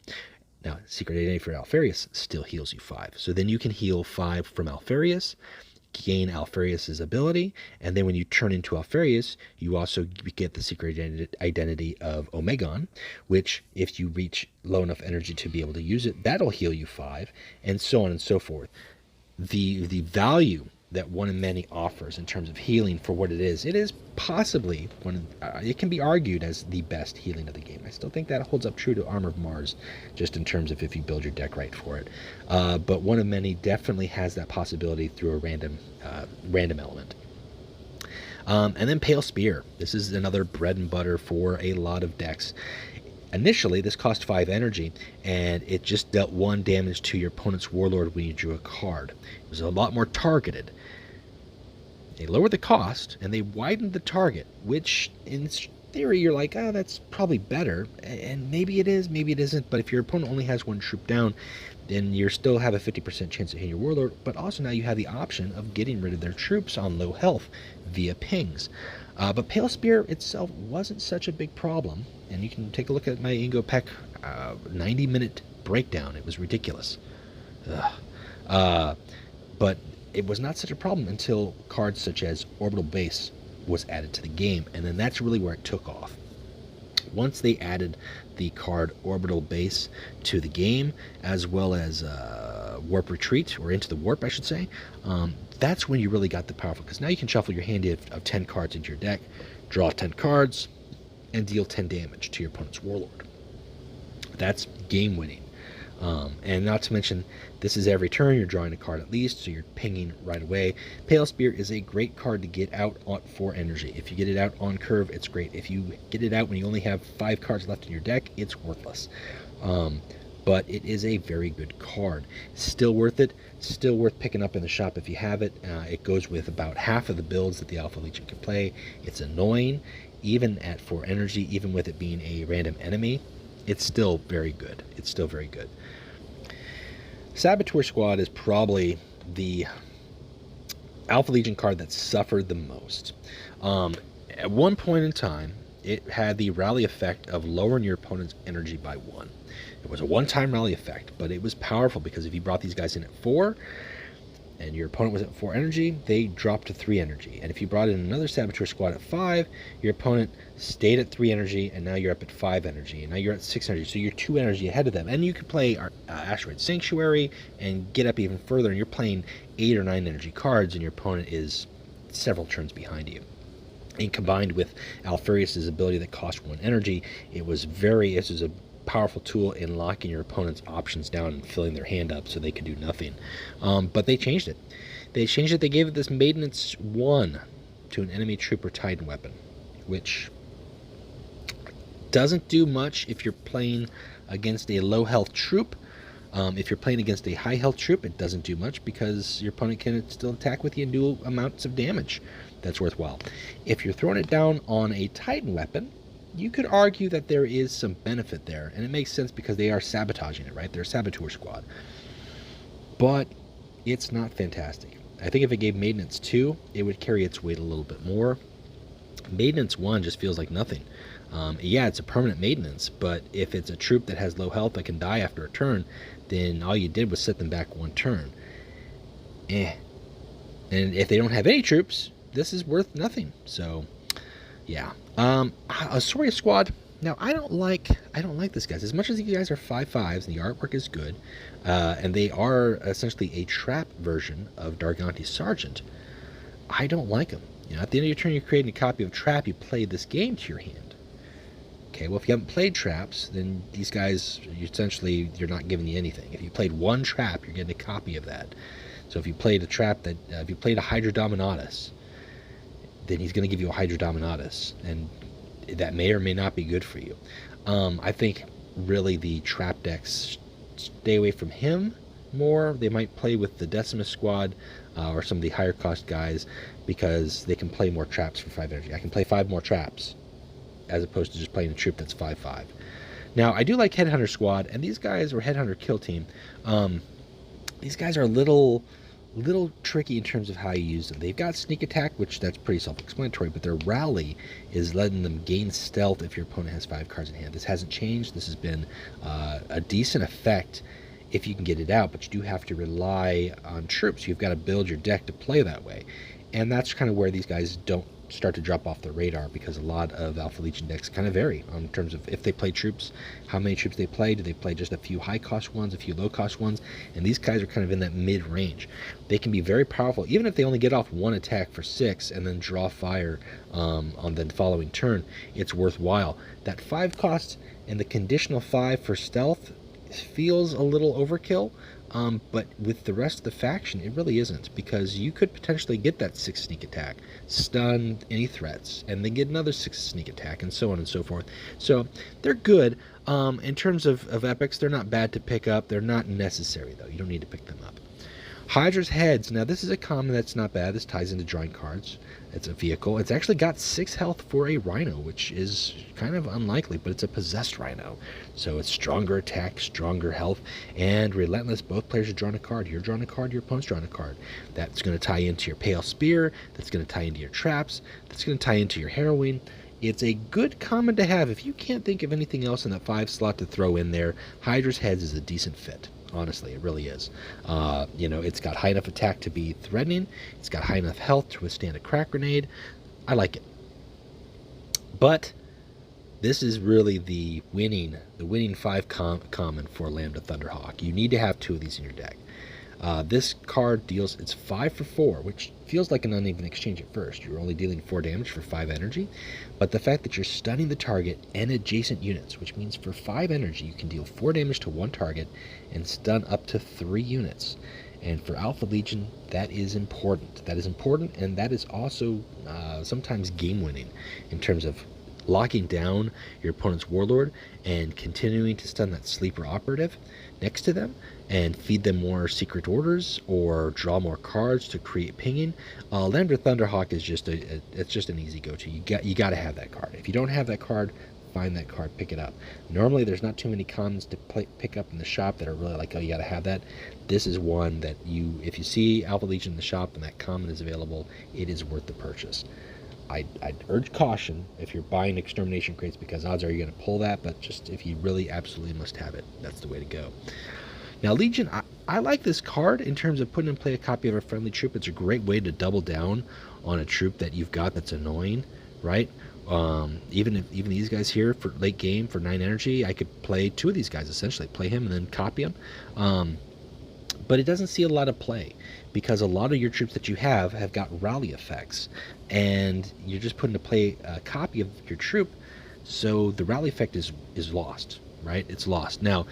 Now, secret identity for Alfareus still heals you 5. So then you can heal 5 from Alfareus, gain Alfareus' ability, and then when you turn into Alfareus, you also get the secret identity of Megon, which, if you reach low enough energy to be able to use it, that'll heal you 5, and so on and so forth. The value that one of many offers in terms of healing for what it is possibly it can be argued as the best healing of the game. I still think that holds up true to Armor of Mars, just in terms of if you build your deck right for it. But one of many definitely has that possibility through a random element. And then Pale Spear. This is another bread and butter for a lot of decks. Initially, this cost 5 energy, and it just dealt 1 damage to your opponent's warlord when you drew a card. It was a lot more targeted. They lowered the cost, and they widened the target, which theory, you're like, oh, that's probably better. And maybe it is, maybe it isn't. But if your opponent only has one troop down, then you still have a 50% chance of hitting your Warlord. But also now you have the option of getting rid of their troops on low health via pings. But Pale Spear itself wasn't such a big problem. And you can take a look at my Ingo Peck 90-minute breakdown. It was ridiculous. But it was not such a problem until cards such as Orbital Base was added to the game, and then that's really where it took off. Once they added the card Orbital Base to the game, as well as Warp Retreat, or Into the Warp, I should say, that's when you really got the powerful, because now you can shuffle your hand of 10 cards into your deck, draw 10 cards, and deal 10 damage to your opponent's Warlord. That's game-winning. And not to mention, this is every turn you're drawing a card at least, so you're pinging right away. Pale Spear is a great card to get out for energy. If you get it out on curve, it's great. If you get it out when you only have 5 cards left in your deck, it's worthless. But it is a very good card. Still worth it. Still worth picking up in the shop if you have it. It goes with about half of the builds that the Alpha Legion can play. It's annoying, even at 4 energy, even with it being a random enemy. It's still very good. It's still very good. Saboteur Squad is probably the Alpha Legion card that suffered the most. At one point in time, it had the rally effect of lowering your opponent's energy by 1. It was a one-time rally effect, but it was powerful because if you brought these guys in at 4, and your opponent was at 4 energy, they dropped to 3 energy. And if you brought in another Saboteur Squad at 5, your opponent stayed at 3 energy, and now you're up at 5 energy, and now you're at 6 energy, so you're 2 energy ahead of them. And you could play Asteroid Sanctuary and get up even further, and you're playing 8 or 9 energy cards, and your opponent is several turns behind you. And combined with Alfareus' ability that cost 1 energy, this was a powerful tool in locking your opponent's options down and filling their hand up so they could do nothing. But they changed it. They gave it this maintenance 1 to an enemy troop or Titan weapon, which doesn't do much if you're playing against a low health troop. If you're playing against a high health troop, it doesn't do much because your opponent can still attack with you and do amounts of damage that's worthwhile. If you're throwing it down on a Titan weapon, you could argue that there is some benefit there, and it makes sense because they are sabotaging it, right? They're a Saboteur Squad. But it's not fantastic. I think if it gave Maintenance 2, it would carry its weight a little bit more. Maintenance 1 just feels like nothing. Yeah, it's a permanent maintenance, but if it's a troop that has low health that can die after a turn, then all you did was set them back 1 turn. And if they don't have any troops, this is worth nothing. So, yeah. Astoria Squad. Now, I don't like this guys. As much as you guys are 5/5s and the artwork is good, and they are essentially a trap version of Dargantes Sergeant, I don't like them. You know, at the end of your turn, you're creating a copy of Trap. You play this game to your hand. Okay, well, if you haven't played traps, then these guys, you're not giving you anything. If you played 1 trap, you're getting a copy of that. So if you played a trap that, if you played a Hydra Dominatus, then he's going to give you a Hydra Dominatus, and that may or may not be good for you. I think really the trap decks stay away from him more. They might play with the Decimus Squad or some of the higher cost guys because they can play more traps for 5 energy. I can play 5 more traps as opposed to just playing a troop that's 5/5. Now, I do like Headhunter Squad, and these guys, or Headhunter Kill Team, these guys are a little tricky in terms of how you use them. They've got sneak attack, which that's pretty self-explanatory, but their rally is letting them gain stealth if your opponent has 5 cards in hand. This hasn't changed. This has been a decent effect if you can get it out, but you do have to rely on troops. You've got to build your deck to play that way, and that's kind of where these guys don't start to drop off the radar, because a lot of Alpha Legion decks kind of vary in terms of if they play troops, how many troops they play. Do they play just a few high cost ones, a few low cost ones? And these guys are kind of in that mid range. They can be very powerful even if they only get off 1 attack for 6 and then draw fire on the following turn. It's worthwhile. That 5 cost and the conditional 5 for stealth feels a little overkill, but with the rest of the faction it really isn't, because you could potentially get that 6 sneak attack, stun any threats, and then get another 6 sneak attack, and so on and so forth. So they're good. In terms of epics, they're not bad to pick up. They're not necessary though. You don't need to pick them up. Hydra's heads. Now this is a common that's not bad. This ties into drawing cards. It's a vehicle. It's actually got 6 health for a rhino, which is kind of unlikely, but it's a possessed rhino. So it's stronger attack, stronger health, and relentless. Both players are drawing a card. You're drawing a card, your opponent's drawing a card. That's going to tie into your Pale Spear. That's going to tie into your traps. That's going to tie into your Heroine. It's a good common to have. If you can't think of anything else in that 5 slot to throw in there, Hydra's heads is a decent fit. Honestly, it really is. You know, it's got high enough attack to be threatening. It's got high enough health to withstand a crack grenade. I like it. But this is really the winning 5 common for Lambda Thunderhawk. You need to have 2 of these in your deck. This card deals, it's 5 for 4, which feels like an uneven exchange at first. You're only dealing 4 damage for 5 energy, but the fact that you're stunning the target and adjacent units, which means for 5 energy you can deal 4 damage to 1 target and stun up to 3 units. And for Alpha Legion, that is important. That is important, and that is also sometimes game-winning in terms of locking down your opponent's Warlord and continuing to stun that sleeper operative next to them and feed them more secret orders or draw more cards to create pinging. Lambda Thunderhawk is just it's just an easy go-to. You got to have that card. If you don't have that card, find that card, pick it up. Normally there's not too many commons to pick up in the shop that are really like, oh, you got to have that. This is one that if you see Alpha Legion in the shop and that common is available, it is worth the purchase. I'd urge caution if you're buying extermination crates, because odds are you're going to pull that, but just if you really absolutely must have it, that's the way to go. Now Legion, I like this card in terms of putting in play a copy of a friendly troop. It's a great way to double down on a troop that you've got that's annoying, right? Even these guys here for late game for 9 energy, I could play 2 of these guys essentially, play him and then copy him. But it doesn't see a lot of play because a lot of your troops that you have got rally effects, and you're just putting to play a copy of your troop, so the rally effect is lost, right? It's lost. Now,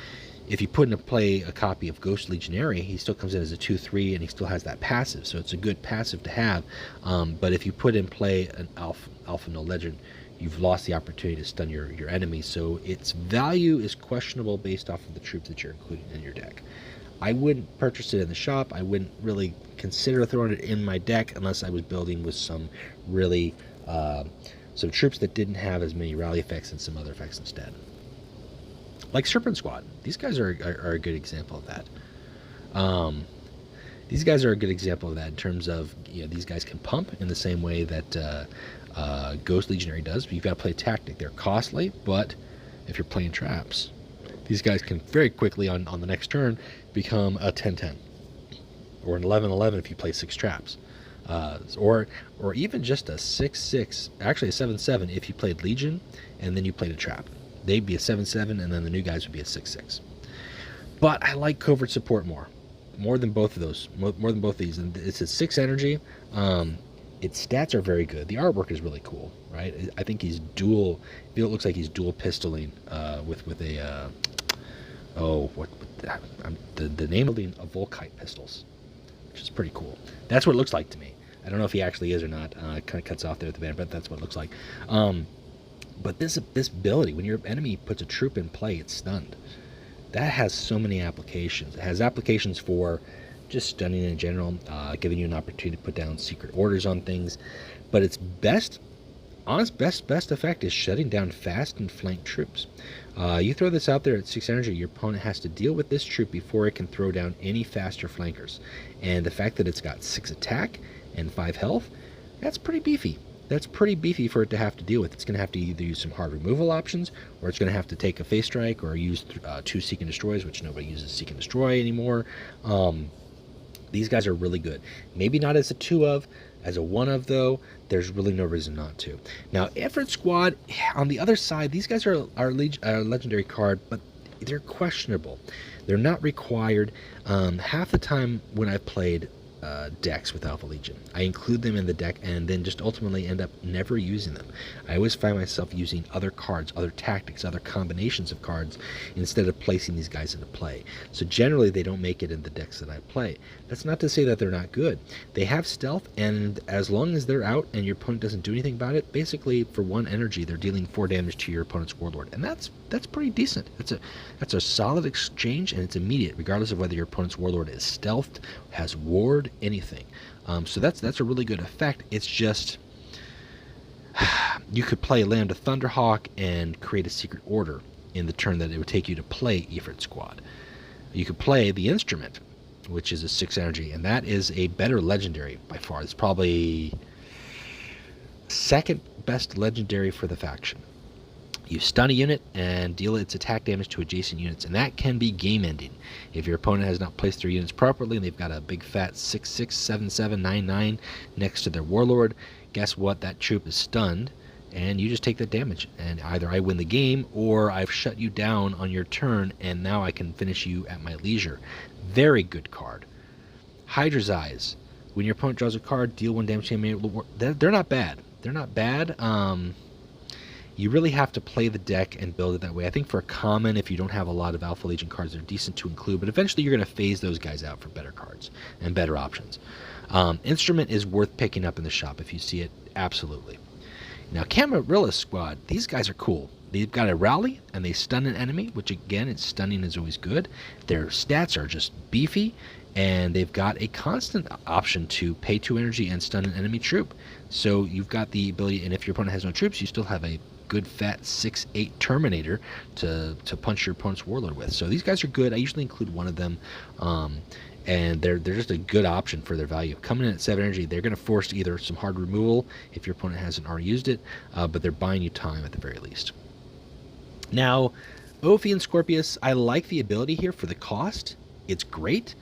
if you put into play a copy of Ghost Legionary, he still comes in as a 2/3 and he still has that passive, so it's a good passive to have. But if you put in play an Alpha No Legend, you've lost the opportunity to stun your enemy, so its value is questionable based off of the troops that you're including in your deck. I wouldn't purchase it in the shop. I wouldn't really consider throwing it in my deck unless I was building with some really some troops that didn't have as many rally effects and some other effects instead. Like Serpent Squad. These guys are a good example of that. These guys are a good example of that in terms of, you know, these guys can pump in the same way that Ghost Legionary does, but you've got to play tactic. They're costly, but if you're playing traps, these guys can very quickly on the next turn become a 10-10 or an 11-11 if you play 6 traps, or even just a 6-6, actually a 7-7 if you played Legion and then you played a trap. They'd be a 7-7 and then the new guys would be a 6-6. But I like covert support more than both of those, more than both of these. And it's a 6 energy. Its stats are very good. The artwork is really cool, right? I think he's dual. It looks like he's dual pistoling with a the name of Volkite pistols, which is pretty cool. That's what it looks like to me. I don't know if he actually is or not. It kind of cuts off there at the band, but that's what it looks like. But this ability, when your enemy puts a troop in play, it's stunned. That has so many applications. It has applications for just stunning in general, giving you an opportunity to put down secret orders on things. But its best effect is shutting down fast and flanked troops. You throw this out there at 6 energy, your opponent has to deal with this troop before it can throw down any faster flankers. And the fact that it's got 6 attack and 5 health, that's pretty beefy. That's pretty beefy for it to have to deal with. It's going to have to either use some hard removal options, or it's going to have to take a face strike, or use 2 Seek and Destroys, which nobody uses Seek and Destroy anymore. These guys are really good. Maybe not as a 2 of, as a 1 of though, there's really no reason not to. Now, Effort Squad, on the other side, these guys are a legendary card, but they're questionable. They're not required. Half the time when I've played, decks with Alpha Legion. I include them in the deck and then just ultimately end up never using them. I always find myself using other cards, other tactics, other combinations of cards instead of placing these guys into play. So generally they don't make it in the decks that I play. That's not to say that they're not good. They have stealth, and as long as they're out and your opponent doesn't do anything about it, basically for 1 energy they're dealing 4 damage to your opponent's Warlord, and that's pretty decent. That's a solid exchange, and it's immediate regardless of whether your opponent's Warlord is stealthed, has ward, anything. So that's a really good effect. It's just you could play Lambda Thunderhawk and create a secret order in the turn that it would take you to play Ifrit Squad. You could play the Instrument, which is a 6 energy, and that is a better legendary by far. It's probably second best legendary for the faction. You stun a unit and deal its attack damage to adjacent units, and that can be game ending. If your opponent has not placed their units properly and they've got a big fat 6/6, 7/7, 9/9 next to their Warlord, guess what? That troop is stunned, and you just take that damage. And either I win the game, or I've shut you down on your turn, and now I can finish you at my leisure. Very good card. Hydra's Eyes. When your opponent draws a card, deal 1 damage to him. They're not bad. They're not bad. You really have to play the deck and build it that way. I think for a common, if you don't have a lot of Alpha Legion cards, they're decent to include, but eventually you're going to phase those guys out for better cards and better options. Instrument is worth picking up in the shop if you see it, absolutely. Now, Realist Squad, these guys are cool. They've got a rally, and they stun an enemy, which again, stunning is always good. Their stats are just beefy, and they've got a constant option to pay 2 energy and stun an enemy troop. So you've got the ability, and if your opponent has no troops, you still have a good fat 6/8 Terminator to punch your opponent's Warlord with. So these guys are good. I usually include one of them, and they're just a good option for their value. Coming in at 7 energy, they're going to force either some hard removal if your opponent hasn't already used it, but they're buying you time at the very least. Now, Ophi and Scorpius, I like the ability here for the cost. It's great.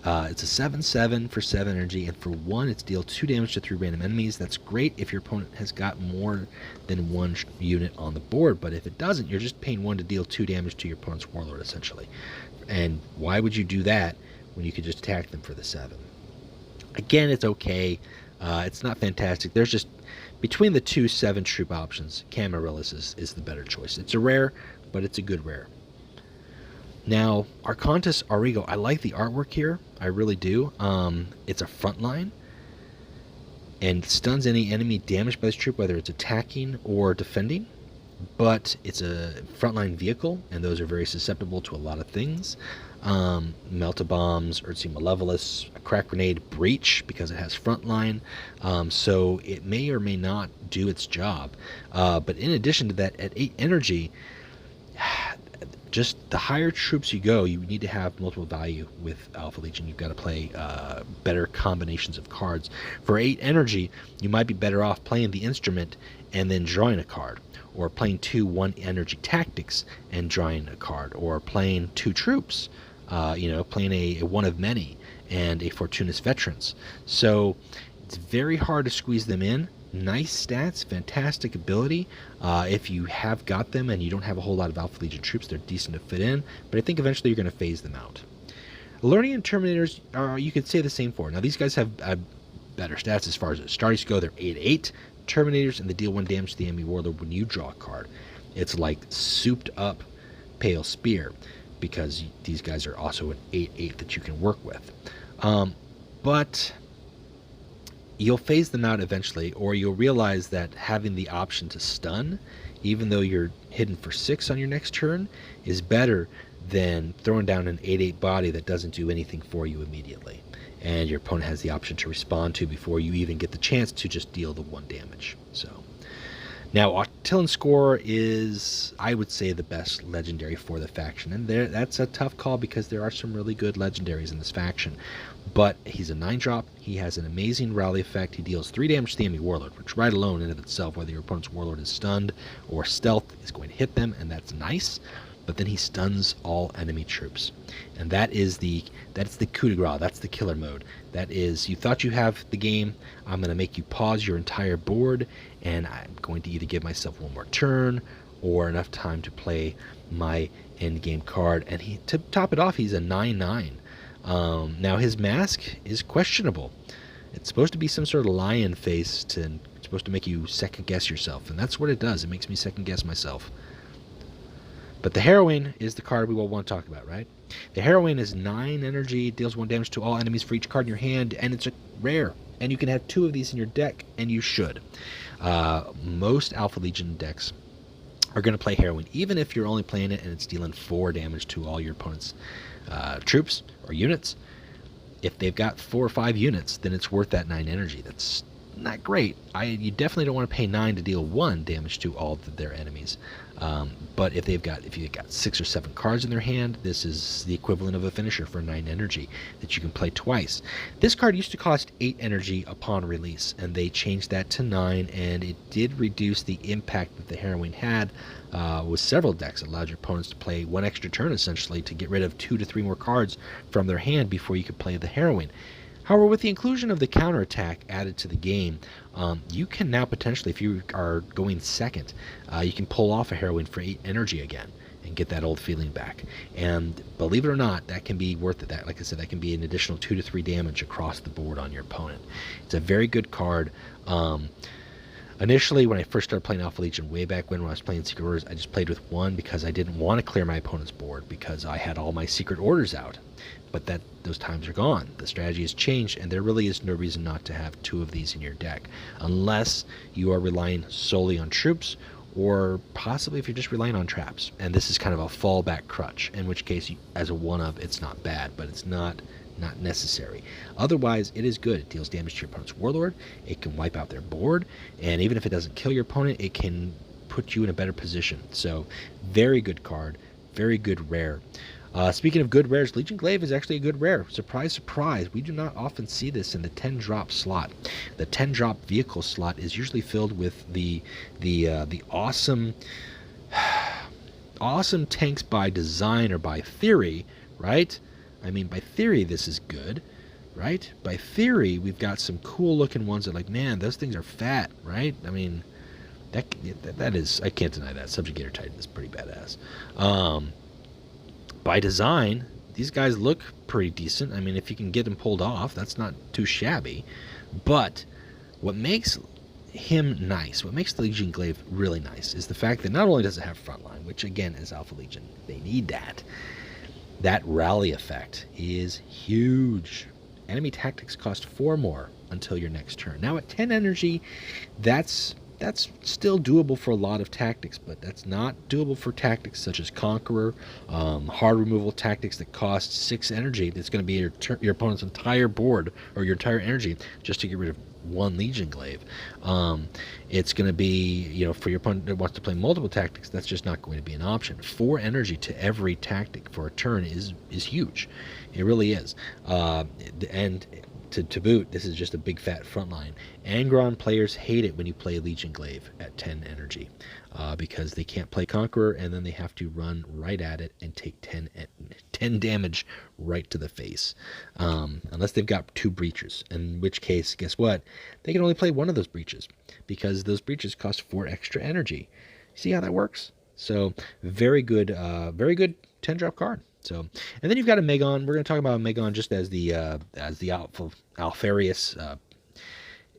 It's a 7/7 for 7 energy, and for 1, it's deal 2 damage to 3 random enemies. That's great if your opponent has got more than 1 unit on the board, but if it doesn't, you're just paying 1 to deal 2 damage to your opponent's Warlord, essentially. And why would you do that when you could just attack them for the 7? Again, it's okay. It's not fantastic. There's just, between the 2 7 troop options, Camarillus is the better choice. It's a rare, but it's a good rare. Now, Arcantus Aurigo, I like the artwork here. I really do. It's a frontline, and stuns any enemy damaged by this troop, whether it's attacking or defending. But it's a frontline vehicle, and those are very susceptible to a lot of things. Melt-a-bombs, Urtzi Malevolus, a crack grenade, breach, because it has frontline. So it may or may not do its job. But in addition to that, at 8 energy, just the higher troops you go, you need to have multiple value with Alpha Legion. You've got to play better combinations of cards. For 8 energy, you might be better off playing the Instrument and then drawing a card, or playing 2 1 energy tactics and drawing a card, or playing 2 troops, playing a one of many and a Fortunatus Veterans. So it's very hard to squeeze them in. Nice stats, fantastic ability. If you have got them and you don't have a whole lot of Alpha Legion troops, they're decent to fit in, but I think eventually you're going to phase them out. Learning and Terminators, you could say the same for. Now, these guys have better stats as far as Astartes go. They're 8/8 Terminators, and they deal 1 damage to the enemy Warlord when you draw a card. It's like souped up Pale Spear, because these guys are also an 8/8 that you can work with. But you'll phase them out eventually, or you'll realize that having the option to stun, even though you're hidden for 6 on your next turn, is better than throwing down an 8/8 body that doesn't do anything for you immediately, and your opponent has the option to respond to before you even get the chance to just deal the 1 damage. So now, Octillan Score is, I would say, the best legendary for the faction, and that's a tough call because there are some really good legendaries in this faction. But he's a 9-drop, he has an amazing rally effect, he deals 3 damage to the enemy Warlord, which right alone in of itself, whether your opponent's Warlord is stunned or stealth, is going to hit them, and that's nice. But then he stuns all enemy troops, and that's the coup de grace. That's the killer mode. That is, you thought you have the game, I'm going to make you pause your entire board, and I'm going to either give myself 1 more turn or enough time to play my end game card. And to top it off, he's a 9/9. Now his mask is questionable. It's supposed to be some sort of lion face, and it's supposed to make you second guess yourself, and that's what it does. It makes me second guess myself. But the Heroine is the card we will want to talk about, right? The Heroine is 9 energy, deals 1 damage to all enemies for each card in your hand, and it's a rare. And you can have 2 of these in your deck, and you should. Most Alpha Legion decks are going to play Heroine, even if you're only playing it and it's dealing 4 damage to all your opponent's troops or units. If they've got 4 or 5 units, then it's worth that 9 energy. That's not great. You definitely don't want to pay 9 to deal 1 damage to all of their enemies. But if you've got 6 or 7 cards in their hand, this is the equivalent of a finisher for 9 energy that you can play twice. This card used to cost 8 energy upon release, and they changed that to 9, and it did reduce the impact that the Heroine had with several decks. It allowed your opponents to play 1 extra turn, essentially, to get rid of 2 to 3 more cards from their hand before you could play the Heroine. However, with the inclusion of the counterattack added to the game, you can now potentially, if you are going second, you can pull off a Heroine for 8 energy again and get that old feeling back. And believe it or not, that can be worth it. That, like I said, that can be an additional 2 to 3 damage across the board on your opponent. It's a very good card. Initially, when I first started playing Alpha Legion way back when I was playing Secret Orders, I just played with 1 because I didn't want to clear my opponent's board because I had all my Secret Orders out. But those times are gone. The strategy has changed, and there really is no reason not to have 2 of these in your deck, unless you are relying solely on troops, or possibly if you're just relying on traps. And this is kind of a fallback crutch, in which case, as a one-of, it's not bad, but it's not necessary. Otherwise, it is good. It deals damage to your opponent's Warlord, it can wipe out their board, and even if it doesn't kill your opponent, it can put you in a better position. So, very good card, very good rare. Speaking of good rares, Legion Glaive is actually a good rare. Surprise, surprise. We do not often see this in the 10-drop slot. The 10-drop vehicle slot is usually filled with the awesome tanks by design or by theory, right? I mean, by theory, this is good, right? By theory, we've got some cool-looking ones that, like, man, those things are fat, right? I mean, that is, I can't deny that. Subjugator Titan is pretty badass. By design, these guys look pretty decent. I mean, if you can get them pulled off, that's not too shabby. But what makes him nice, what makes the Legion Glaive really nice, is the fact that not only does it have frontline, which again is Alpha Legion, they need that. That rally effect is huge. Enemy tactics cost 4 more until your next turn. Now at 10 energy, that's still doable for a lot of tactics, but that's not doable for tactics such as Conqueror, hard removal tactics that cost 6 energy. That's going to be your opponent's entire board or your entire energy just to get rid of 1 Legion Glaive. It's going to be, for your opponent that wants to play multiple tactics, that's just not going to be an option. 4 energy to every tactic for a turn is huge. It really is. And to boot, this is just a big fat frontline. Angron players hate it when you play Legion Glaive at 10 energy because they can't play Conqueror, and then they have to run right at it and take 10 damage right to the face. Unless they've got 2 breachers, in which case, guess what? They can only play 1 of those breaches because those breaches cost 4 extra energy. See how that works? So very good 10-drop card. So, and then you've got a Megon. We're going to talk about Megon just as the Alfareus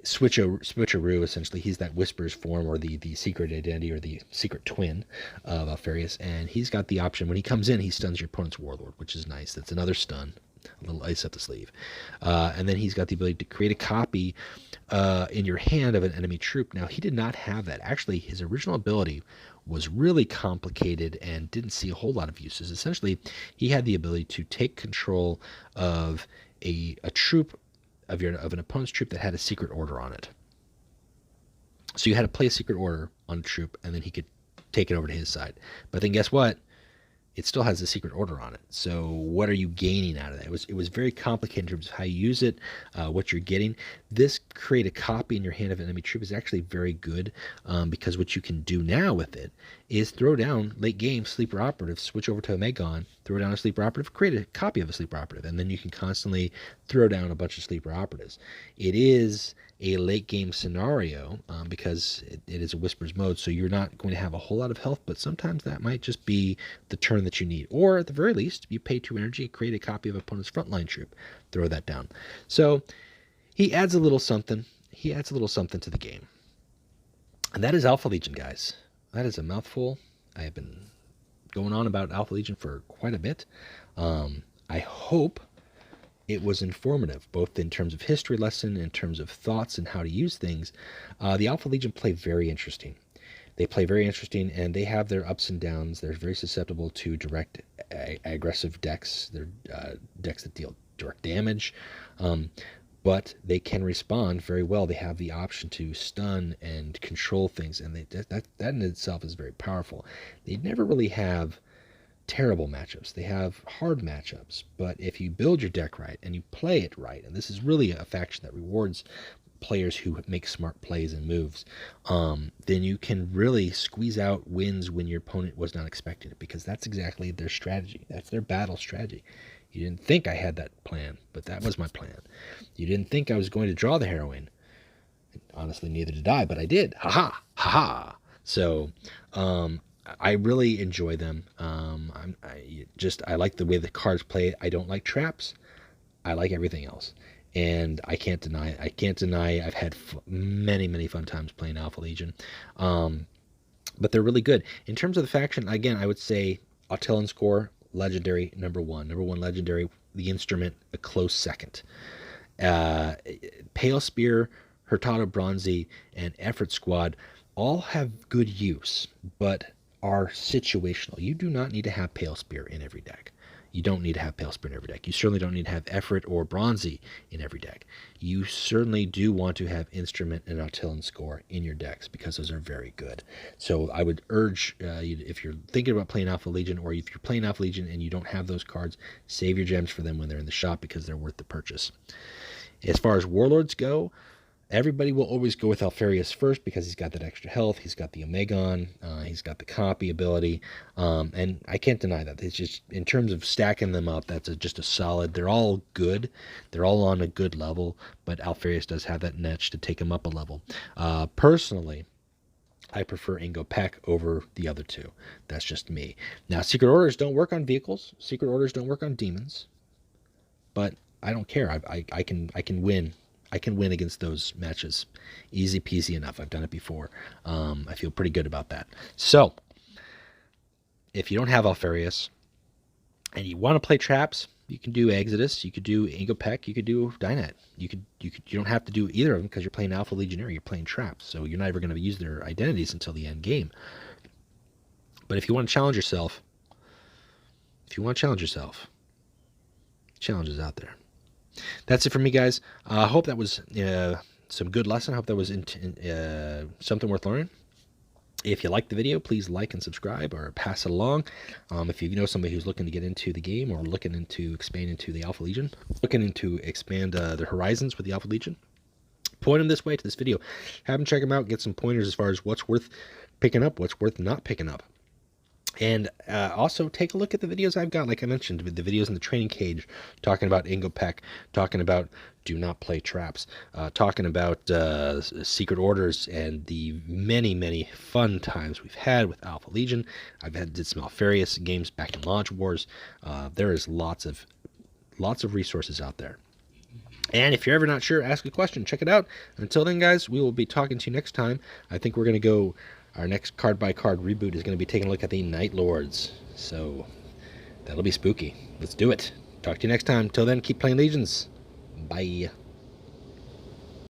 switcheroo. Essentially, he's that Whisper's form, or the secret identity, or the secret twin of Alfareus. And he's got the option when he comes in, he stuns your opponent's Warlord, which is nice. That's another stun, a little ice up the sleeve. And then he's got the ability to create a copy in your hand of an enemy troop. Now, he did not have that. Actually, his original ability was really complicated and didn't see a whole lot of uses. Essentially, he had the ability to take control of a troop of an opponent's troop that had a secret order on it. So you had to play a secret order on a troop, and then he could take it over to his side. But then guess what? It still has a secret order on it. So what are you gaining out of that? It was very complicated in terms of how you use it, what you're getting. This create a copy in your hand of an enemy troop is actually very good, because what you can do now with it is throw down late game sleeper operative, switch over to a Megon, throw down a sleeper operative, create a copy of a sleeper operative, and then you can constantly throw down a bunch of sleeper operatives. It is a late game scenario, because it is a whispers mode, so you're not going to have a whole lot of health, but sometimes that might just be the turn that you need. Or at the very least, you pay 2 energy, create a copy of opponent's frontline troop, throw that down. So he adds a little something. He adds a little something to the game. And that is Alpha Legion, guys. That is a mouthful. I have been going on about Alpha Legion for quite a bit. I hope it was informative, both in terms of history lesson, in terms of thoughts and how to use things. The Alpha Legion play very interesting. They play very interesting, and they have their ups and downs. They're very susceptible to direct aggressive decks. They're decks that deal direct damage, but they can respond very well. They have the option to stun and control things, and that in itself is very powerful. They never really have terrible matchups. They have hard matchups, but if you build your deck right and you play it right, and this is really a faction that rewards players who make smart plays and moves, then you can really squeeze out wins when your opponent was not expecting it, because that's exactly their strategy. That's their battle strategy. You didn't think I had that plan, but that was my plan. You didn't think I was going to draw the Heroine. Honestly, neither did I, but I did. Ha ha, ha ha. So, I really enjoy them. I like the way the cards play. I don't like traps. I like everything else, and I can't deny. I've had many fun times playing Alpha Legion, but they're really good in terms of the faction. Again, I would say Autillan score legendary number one legendary. The instrument a close second. Pale Spear, Hurtado Bronzy, and Effort Squad all have good use, but are situational. You do not need to have Pale Spear in every deck. You don't need to have Pale Spear in every deck. You certainly don't need to have Effort or Bronzy in every deck. You certainly do want to have Instrument and Autillan Score in your decks, because those are very good. So I would urge, if you're thinking about playing Alpha Legion, or if you're playing Alpha Legion and you don't have those cards, save your gems for them when they're in the shop, because they're worth the purchase. As far as Warlords go, everybody will always go with Alfareus first, because he's got that extra health, he's got the Megon, he's got the copy ability, and I can't deny that. It's just, in terms of stacking them up, that's just a solid. They're all good. They're all on a good level, but Alfareus does have that niche to take him up a level. Personally, I prefer Ingo Peck over the other two. That's just me. Now, Secret Orders don't work on vehicles. Secret Orders don't work on demons, but I don't care. I can win. I can win against those matches. Easy peasy enough. I've done it before. I feel pretty good about that. So, if you don't have Alfareus and you want to play traps, you can do Exodus, you could do Ingo Peck, you could do Dynet. You don't have to do either of them, because you're playing Alpha Legionary, you're playing traps. So you're not ever going to use their identities until the end game. But if you want to challenge yourself, challenges out there. That's it for me, guys. I hope that was some good lesson. I hope that was something worth learning. If you liked the video, please like and subscribe, or pass it along. If you know somebody who's looking to get into the game, or looking into expand into the Alpha Legion, looking into expand their horizons with the Alpha Legion, point them this way to this video. Have them check them out, get some pointers as far as what's worth picking up, what's worth not picking up. And also take a look at the videos I've got, like I mentioned, the videos in the training cage, talking about Ingo Peck, talking about do not play traps, talking about Secret Orders, and the many fun times we've had with Alpha Legion. Did some Alfareus games back in Launch Wars. There is lots of resources out there. And if you're ever not sure, ask a question. Check it out. Until then, guys, we will be talking to you next time. I think we're going to go... Our next card-by-card reboot is going to be taking a look at the Night Lords. So that'll be spooky. Let's do it. Talk to you next time. Till then, keep playing Legions. Bye.